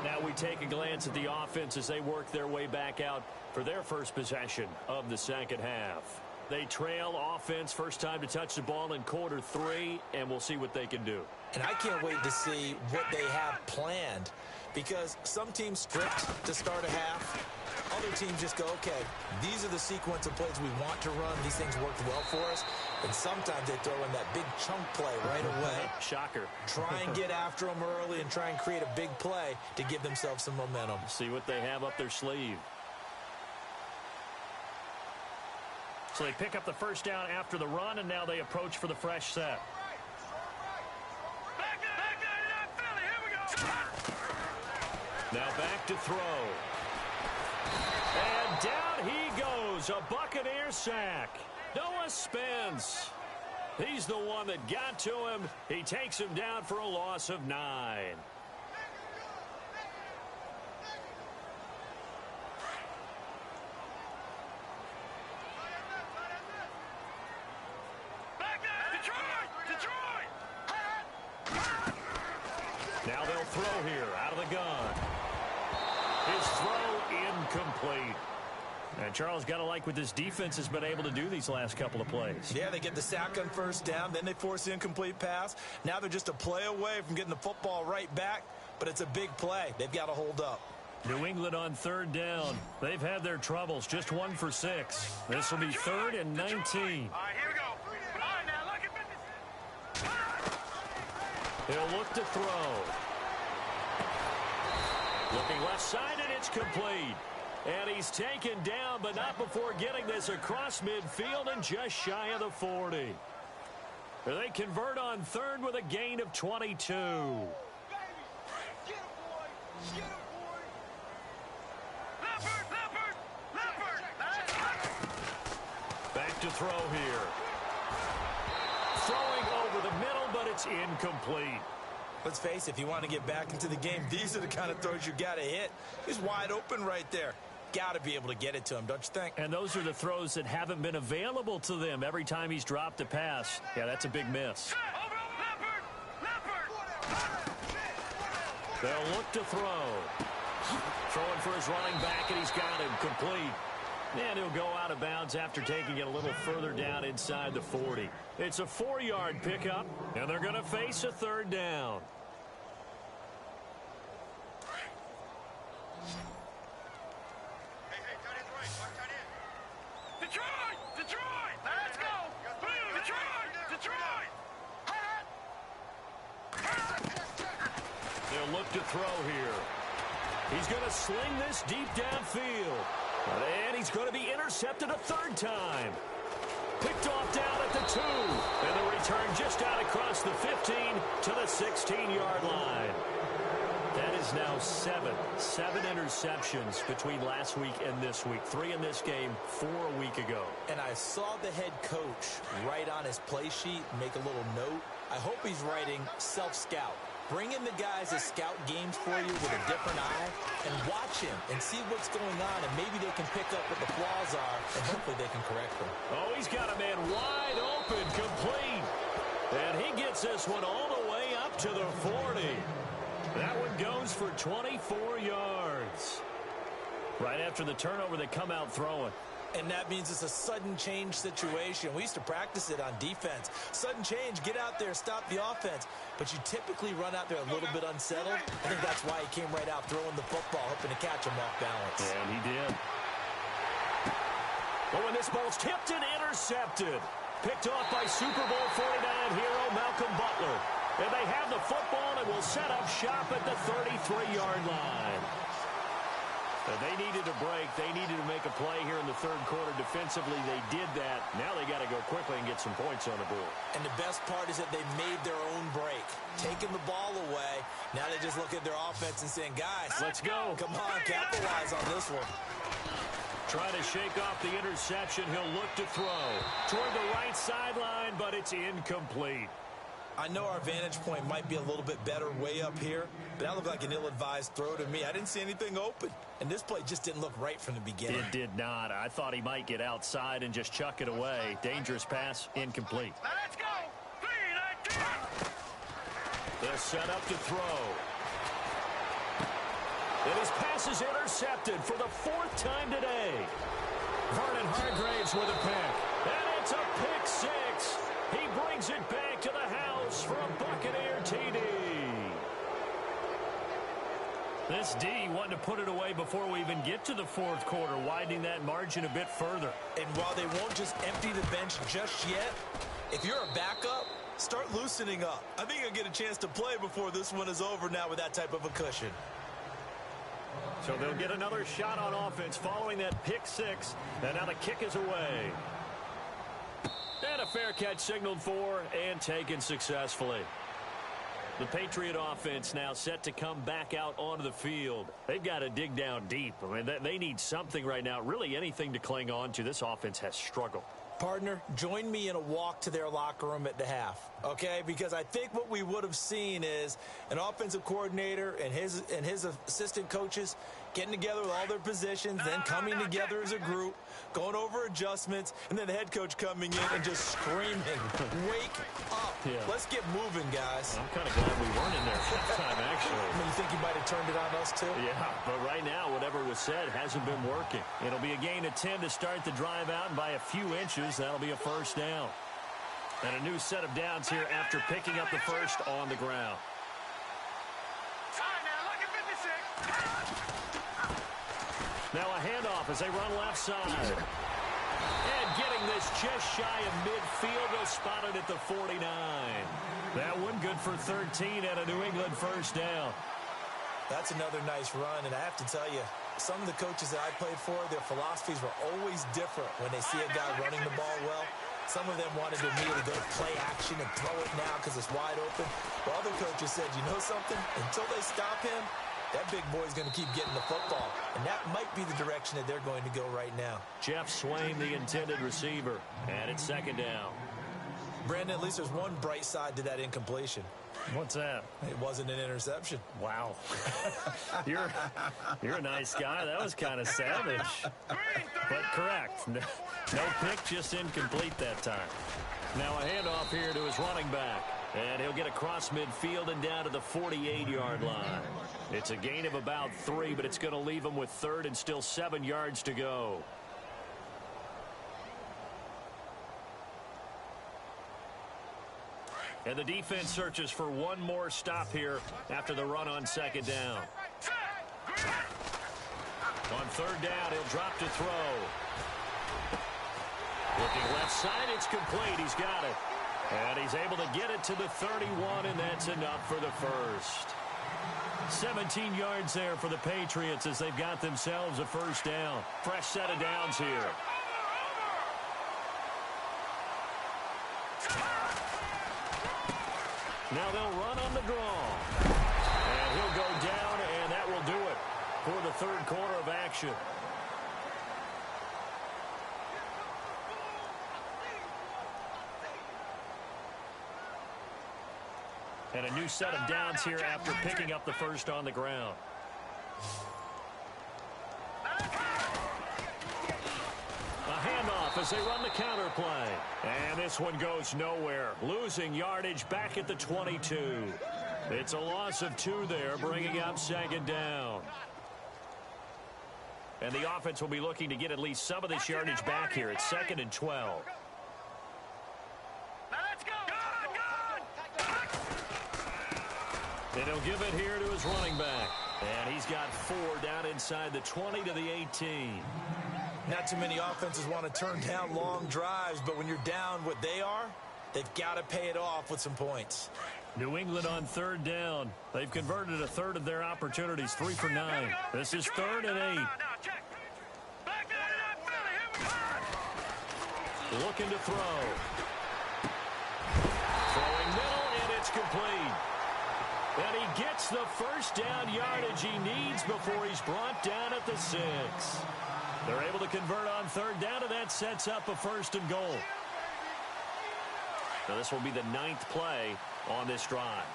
Now we take a glance at the offense as they work their way back out for their first possession of the second half. They trail offense, first time to touch the ball in quarter 3, and we'll see what they can do. And I can't wait to see what they have planned, because some teams script to start a half. Other teams just go, okay, these are the sequence of plays we want to run. These things worked well for us. And sometimes they throw in that big chunk play right away. Shocker. Try and get after them early and try and create a big play to give themselves some momentum. See what they have up their sleeve. So they pick up the first down after the run, and now they approach for the fresh set. Now back to throw. And down he goes. A Buccaneer sack. Noah Spence. He's the one that got to him. He takes him down for a loss of 9. Now they'll throw here out of the gun. His throw incomplete. And Charles, got to like what this defense has been able to do these last couple of plays. Yeah, they get the sack on first down, then they force the incomplete pass. Now they're just a play away from getting the football right back, but it's a big play. They've got to hold up. New England on third down. They've had their troubles, just 1 for 6. This will be 3rd and 19. All right, here we go. All right, now look at this. He'll look to throw. Looking left side, and it's complete. And he's taken down, but not before getting this across midfield and just shy of the 40. They convert on 3rd with a gain of 22. Back to throw here. Throwing over the middle, but it's incomplete. Let's face it, if you want to get back into the game, these are the kind of throws you got to hit. He's wide open right there. Got to be able to get it to him, don't you think? And those are the throws that haven't been available to them every time he's dropped a pass. Yeah, that's a big miss. They'll look to throw. Throwing for his running back, and he's got him complete. And he'll go out of bounds after taking it a little further down inside the 40. It's a 4-yard pickup, and they're going to face a 3rd down. Detroit! Let's go! Detroit! They'll look to throw here. He's going to sling this deep downfield. And he's going to be intercepted a 3rd time. Picked off down at the 2. And the return just out across the 15 to the 16-yard line. That is now 7 interceptions between last week and this week. 3 in this game, 4 a week ago. And I saw the head coach write on his play sheet, make a little note. I hope he's writing self-scout. Bring in the guys that scout games for you with a different eye and watch him and see what's going on, and maybe they can pick up what the flaws are, and hopefully they can correct them. Oh, he's got a man wide open, complete. And he gets this one all the way up to the 40. That one goes for 24 yards. Right after the turnover, they come out throwing. And that means it's a sudden change situation. We used to practice it on defense. Sudden change, get out there, stop the offense. But you typically run out there a little bit unsettled. I think that's why he came right out throwing the football, hoping to catch him off balance. And he did. Oh, and this ball's tipped and intercepted. Picked off by Super Bowl 49 hero Malcolm Butler. And they have the football and will set up shop at the 33-yard line. They needed a break. They needed to make a play here in the 3rd quarter. Defensively, they did that. Now they got to go quickly and get some points on the board. And the best part is that they made their own break. Taking the ball away. Now they just look at their offense and saying, guys, let's go. Come on, capitalize on this one. Trying to shake off the interception. He'll look to throw toward the right sideline, but it's incomplete. I know our vantage point might be a little bit better way up here, but that looked like an ill-advised throw to me. I didn't see anything open, and this play just didn't look right from the beginning. It did not. I thought he might get outside and just chuck it away. Dangerous pass, incomplete. Let's go! They're set up to throw. And his pass is intercepted for the 4th time today. Vernon Hargraves with a pick. And it's a pick 6. He brings it back to the house for a Buccaneer TD. This D wanted to put it away before we even get to the 4th quarter, widening that margin a bit further. And while they won't just empty the bench just yet, if you're a backup, Start loosening up. I think he'll get a chance to play before this one is over now with that type of a cushion. So they'll get another shot on offense following that pick six. And now the kick is away. And a fair catch signaled for and taken successfully. The Patriot offense now set to come back out onto the field. They've got to dig down deep. I mean, they need something right now, really anything to cling on to. This offense has struggled. Partner, join me in a walk to their locker room at the half, okay? Because I think what we would have seen is an offensive coordinator and his assistant coaches getting together with all their positions, then coming together as a group, going over adjustments, and then the head coach coming in and just screaming, wake up. Yeah. Let's get moving, guys. I'm kind of glad we weren't in there halftime, actually. I mean, you think you might have turned it on us, too? Yeah, but right now, whatever was said hasn't been working. It'll be a gain of 10 to start the drive out, and by a few inches, that'll be a first down. And a new set of downs here after picking up the first on the ground. Now a handoff as they run left side. And getting this just shy of midfield. They'll spot it at the 49. That one good for 13 and a New England first down. That's another nice run, and I have to tell you, some of the coaches that I played for, their philosophies were always different when they see a guy running the ball well. Some of them wanted to immediately go to play action and throw it now because it's wide open. But other coaches said, you know something? Until they stop him, that big boy's going to keep getting the football. And that might be the direction that they're going to go right now. Jeff Swain, the intended receiver. And it's second down. Brandon, at least there's one bright side to that incompletion. What's that? It wasn't an interception. Wow. You're a nice guy. That was kind of savage. But correct. No pick, just incomplete that time. Now a handoff here to his running back. And he'll get across midfield and down to the 48-yard line. It's a gain of about 3, but it's going to leave him with third and still 7 yards to go. And the defense searches for one more stop here after the run on second down. On third down, he'll drop to throw. Looking left side, it's complete. He's got it. And he's able to get it to the 31, and that's enough for the first. 17 yards there for the Patriots as they've got themselves a first down. Fresh set of downs here. Now they'll run on the draw. And he'll go down, and that will do it for the third quarter of action. And a new set of downs here after picking up the first on the ground. A handoff as they run the counter play. And this one goes nowhere. Losing yardage back at the 22. It's a loss of 2 there, bringing up second down. And the offense will be looking to get at least some of this yardage back here. It's 2nd and 12. And he'll give it here to his running back. And he's got 4 down inside the 20 to the 18. Not too many offenses want to turn down long drives, but when you're down what they are, they've got to pay it off with some points. New England on third down. They've converted a third of their opportunities, 3 for 9. This is 3rd and 8. Looking to throw. Throwing middle, and it's complete. And he gets the first down yardage he needs before he's brought down at the 6. They're able to convert on third down, and that sets up a 1st and goal. Now this will be the 9th play on this drive.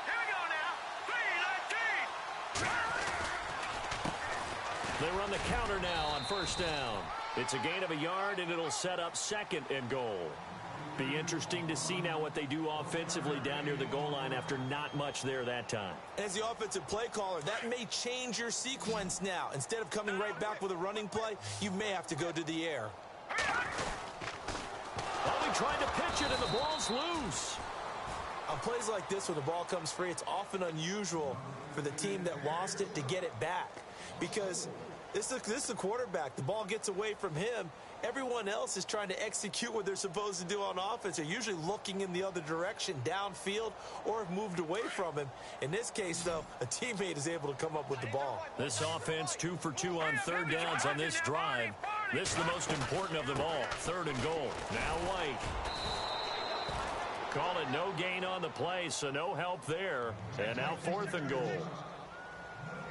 Here we go now. 3-19. They run the counter now on first down. It's a gain of a yard, and it'll set up 2nd and goal. Be interesting to see now what they do offensively down near the goal line after not much there that time. As the offensive play caller, that may change your sequence now. Instead of coming right back with a running play, you may have to go to the air. Oh, he tried to pitch it, and the ball's loose. On plays like this where the ball comes free, it's often unusual for the team that lost it to get it back. Because This is a quarterback. The ball gets away from him. Everyone else is trying to execute what they're supposed to do on offense. They're usually looking in the other direction, downfield, or have moved away from him. In this case, though, a teammate is able to come up with the ball. This offense 2 for 2 on third downs on this drive. This is the most important of them all. 3rd and goal. Now White. Call it no gain on the play, so no help there. And now 4th and goal.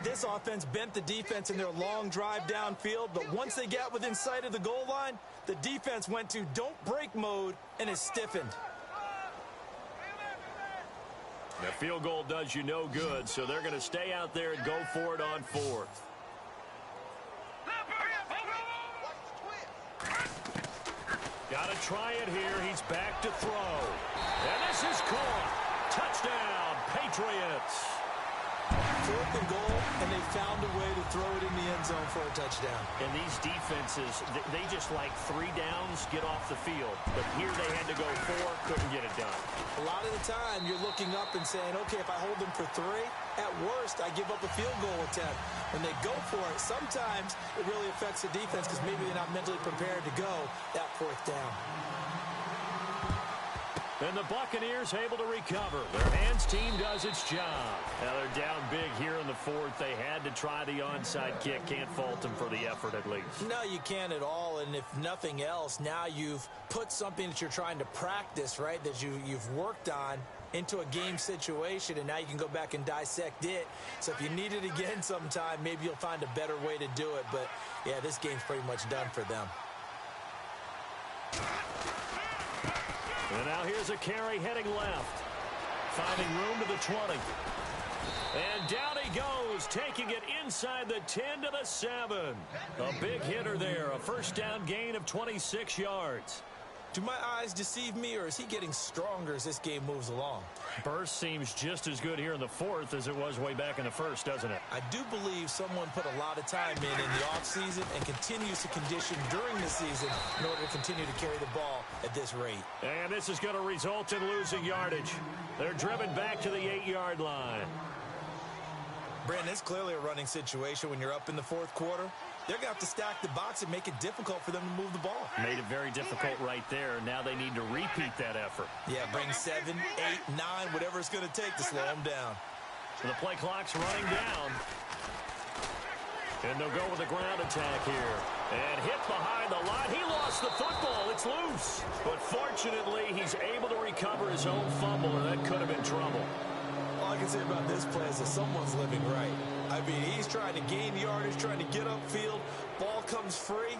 This offense bent the defense in their long drive downfield, but once they got within sight of the goal line, the defense went to don't break mode and is stiffened. The field goal does you no good, so they're going to stay out there and go for it on 4th. Got to try it here. He's back to throw. And this is caught. Touchdown, Patriots. 4th and goal, and they found a way to throw it in the end zone for a touchdown. And these defenses, they just like 3 downs, get off the field. But here they had to go 4, couldn't get it done. A lot of the time, you're looking up and saying, okay, if I hold them for 3, at worst, I give up a field goal attempt. When they go for it, sometimes it really affects the defense because maybe they're not mentally prepared to go that 4th down. And the Buccaneers able to recover. Their hands team does its job. Now they're down big here in the 4th. They had to try the onside kick. Can't fault them for the effort at least. No, you can't at all. And if nothing else, now you've put something that you're trying to practice, right, that you've worked on into a game situation, and now you can go back and dissect it. So if you need it again sometime, maybe you'll find a better way to do it. But, yeah, this game's pretty much done for them. And now here's a carry heading left. Finding room to the 20. And down he goes, taking it inside the 10 to the 7. A big hitter there, a 1st down gain of 26 yards. Do my eyes deceive me, or is he getting stronger as this game moves along? Burst seems just as good here in the 4th as it was way back in the 1st, doesn't it? I do believe someone put a lot of time in the offseason and continues to condition during the season in order to continue to carry the ball at this rate. And this is going to result in losing yardage. They're driven back to the 8-yard line. Brandon, it's clearly a running situation when you're up in the 4th quarter. They're going to have to stack the box and make it difficult for them to move the ball. Made it very difficult right there. Now they need to repeat that effort. Yeah, bring 7, 8, 9, whatever it's going to take to slow them down. So the play clock's running down. And they'll go with a ground attack here. And hit behind the line. He lost the football. It's loose. But fortunately, he's able to recover his own fumble, or that could have been trouble. All I can say about this play is that someone's living right. I mean, he's trying to gain yardage, trying to get upfield. Ball comes free.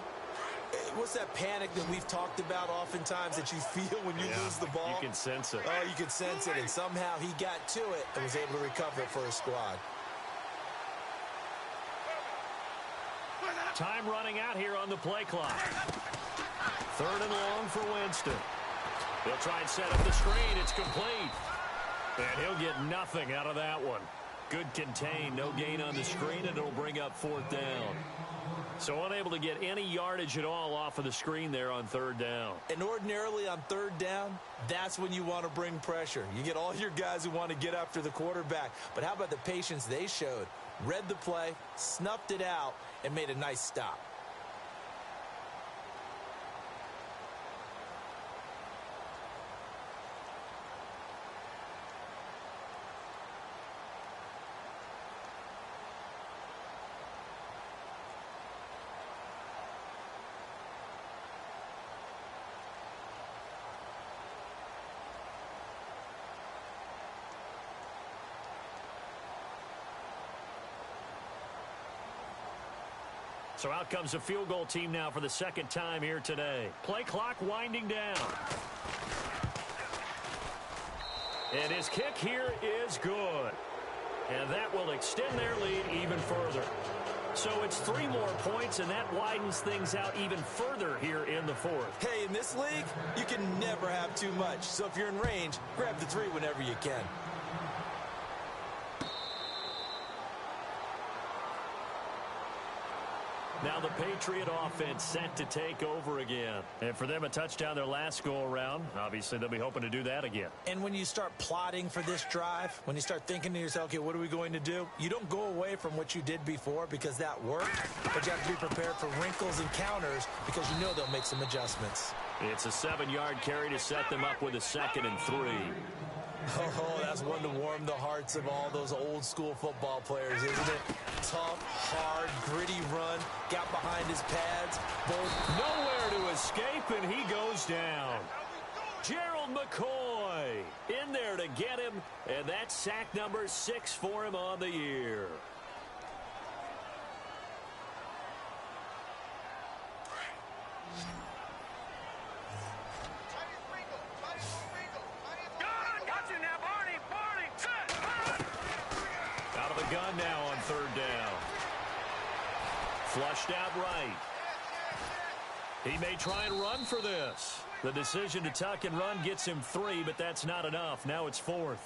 What's that panic that we've talked about oftentimes that you feel when you lose the ball? You can sense it. Oh, you can sense it. And somehow he got to it and was able to recover it for his squad. Time running out here on the play clock. 3rd and long for Winston. He'll try and set up the screen. It's complete. And he'll get nothing out of that one. Good contain, no gain on the screen, and it'll bring up 4th down. So unable to get any yardage at all off of the screen there on 3rd down. And ordinarily on 3rd down, that's when you want to bring pressure. You get all your guys who want to get after the quarterback. But how about the patience they showed? Read the play, snuffed it out, and made a nice stop. So out comes the field goal team now for the 2nd time here today. Play clock winding down. And his kick here is good. And that will extend their lead even further. So it's 3 more points, and that widens things out even further here in the 4th. Hey, in this league, you can never have too much. So if you're in range, grab the 3 whenever you can. Now the Patriot offense set to take over again. And for them, a touchdown their last go-around. Obviously, they'll be hoping to do that again. And when you start plotting for this drive, when you start thinking to yourself, okay, what are we going to do? You don't go away from what you did before because that worked, but you have to be prepared for wrinkles and counters because you know they'll make some adjustments. It's a 7-yard carry to set them up with a 2nd and 3. Oh, that's one to warm the hearts of all those old-school football players, isn't it? Tough, hard, gritty run, got behind his pads, both nowhere to escape, and he goes down. Gerald McCoy in there to get him, and that's sack number 6 for him on the year. Out of the gun now on 3rd down. Flushed out right. He may try and run for this. The decision to tuck and run gets him 3, but that's not enough. Now it's 4th.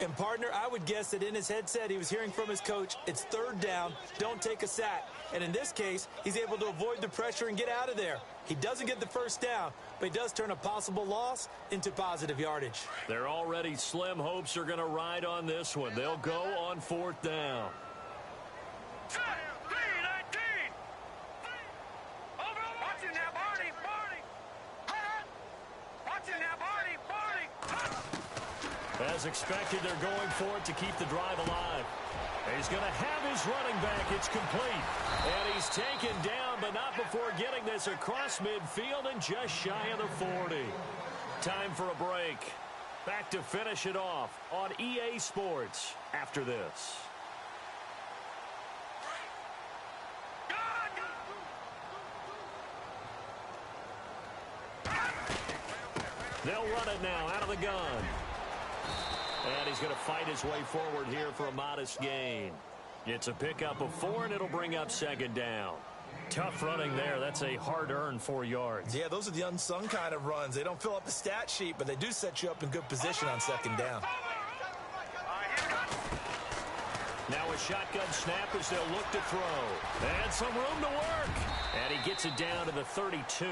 And, partner, I would guess that in his headset he was hearing from his coach, it's 3rd down, don't take a sack. And in this case, he's able to avoid the pressure and get out of there. He doesn't get the 1st down, but he does turn a possible loss into positive yardage. Their already slim hopes are going to ride on this one. They'll go on 4th down. As expected, they're going for it to keep the drive alive. He's going to have his running back. It's complete. And he's taken down, but not before getting this across midfield and just shy of the 40. Time for a break. Back to finish it off on EA Sports after this. They'll run it now out of the gun. And he's going to fight his way forward here for a modest gain. It's a pickup of 4, and it'll bring up 2nd down. Tough running there. That's a hard-earned 4 yards. Yeah, those are the unsung kind of runs. They don't fill up the stat sheet, but they do set you up in good position on 2nd down. Now a shotgun snap as they'll look to throw. And some room to work. And he gets it down to the 32.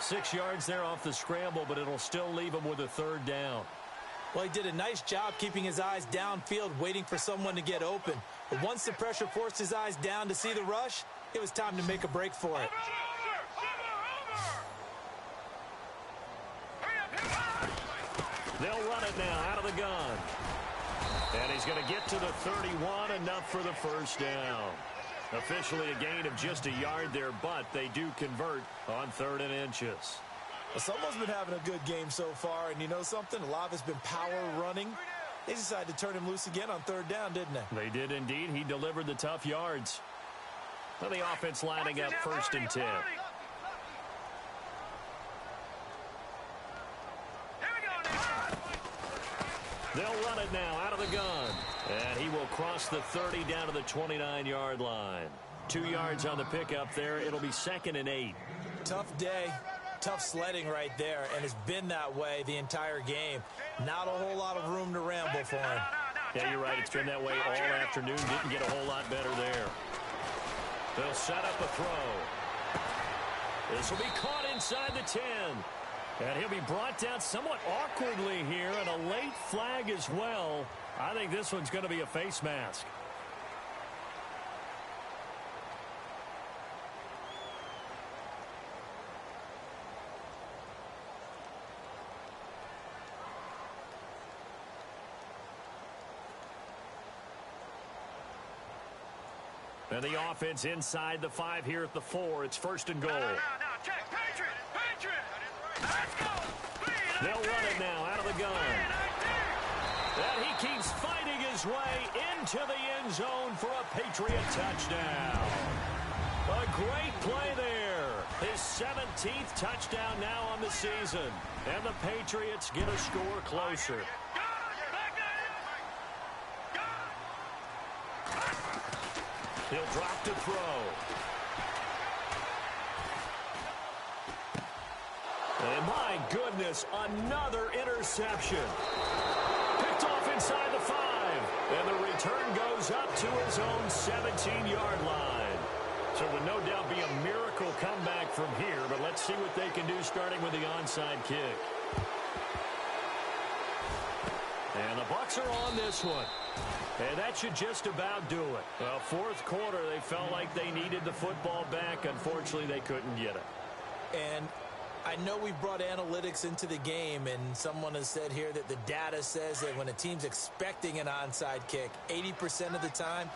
6 yards there off the scramble, but it'll still leave him with a 3rd down. Well, he did a nice job keeping his eyes downfield, waiting for someone to get open. But once the pressure forced his eyes down to see the rush, it was time to make a break for it. They'll run it now out of the gun. And he's going to get to the 31, enough for the 1st down. Officially a gain of just a yard there, but they do convert on 3rd and inches. Well, someone's been having a good game so far, and you know something? A lot of it's been power running. They decided to turn him loose again on 3rd down, didn't they? They did indeed. He delivered the tough yards. Well, the offense lining up 1st and 10. They'll run it now out of the gun. And he will cross the 30 down to the 29-yard line. 2 yards on the pickup there. It'll be 2nd and 8. Tough day. Tough sledding right there, and it's been that way the entire game. Not a whole lot of room to ramble for him. Yeah, you're right. It's been that way all afternoon. Didn't get a whole lot better there. They'll set up a throw. This will be caught inside the 10. And he'll be brought down somewhat awkwardly here, and a late flag as well. I think this one's going to be a face mask. And the offense inside the 5 here at the 4. It's 1st and goal. Now, check. Patriot. Let's go. They'll run it now out of the gun. And he keeps fighting his way into the end zone for a Patriot touchdown. A great play there. His 17th touchdown now on the season. And the Patriots get a score closer. He'll drop to throw. And my goodness, another interception. Picked off inside the 5. And the return goes up to his own 17-yard line. So it would no doubt be a miracle comeback from here, but let's see what they can do starting with the onside kick. And the Bucs are on this one. And that should just about do it. Well, fourth quarter, they felt like they needed the football back. Unfortunately, they couldn't get it. And I know we brought analytics into the game, and someone has said here that the data says that when a team's expecting an onside kick, 80% of the time,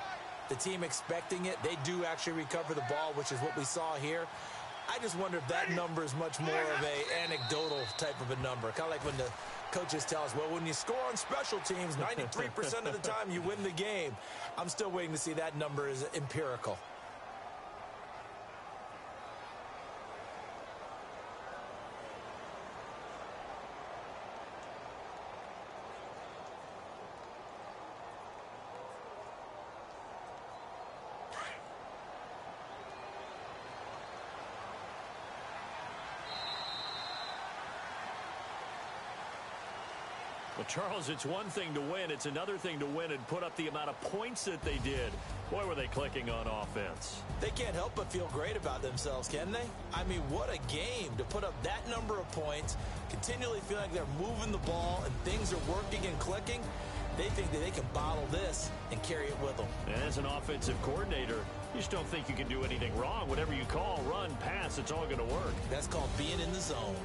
the team expecting it, they do actually recover the ball, which is what we saw here. I just wonder if that number is much more of a anecdotal type of a number. Kind of like when the coaches tell us, well, when you score on special teams, 93% of the time you win the game. I'm still waiting to see that number is empirical. Well, Charles, it's one thing to win. It's another thing to win and put up the amount of points that they did. Boy, were they clicking on offense. They can't help but feel great about themselves, can they? I mean, what a game to put up that number of points, continually feel like they're moving the ball and things are working and clicking. They think that they can bottle this and carry it with them. And as an offensive coordinator, you just don't think you can do anything wrong. Whatever you call, run, pass, it's all going to work. That's called being in the zone.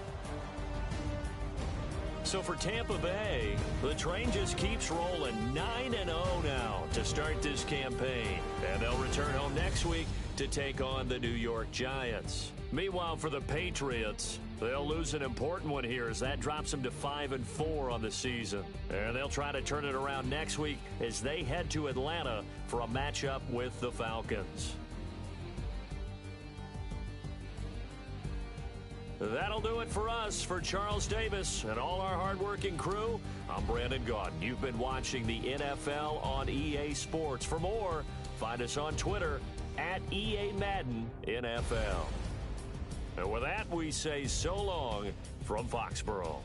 So for Tampa Bay, the train just keeps rolling 9-0 now to start this campaign. And they'll return home next week to take on the New York Giants. Meanwhile, for the Patriots, they'll lose an important one here as that drops them to 5-4 on the season. And they'll try to turn it around next week as they head to Atlanta for a matchup with the Falcons. That'll do it for us. For Charles Davis and all our hardworking crew, I'm Brandon Gaudin. You've been watching the NFL on EA Sports. For more, find us on Twitter at EA Madden NFL. And with that, we say so long from Foxborough.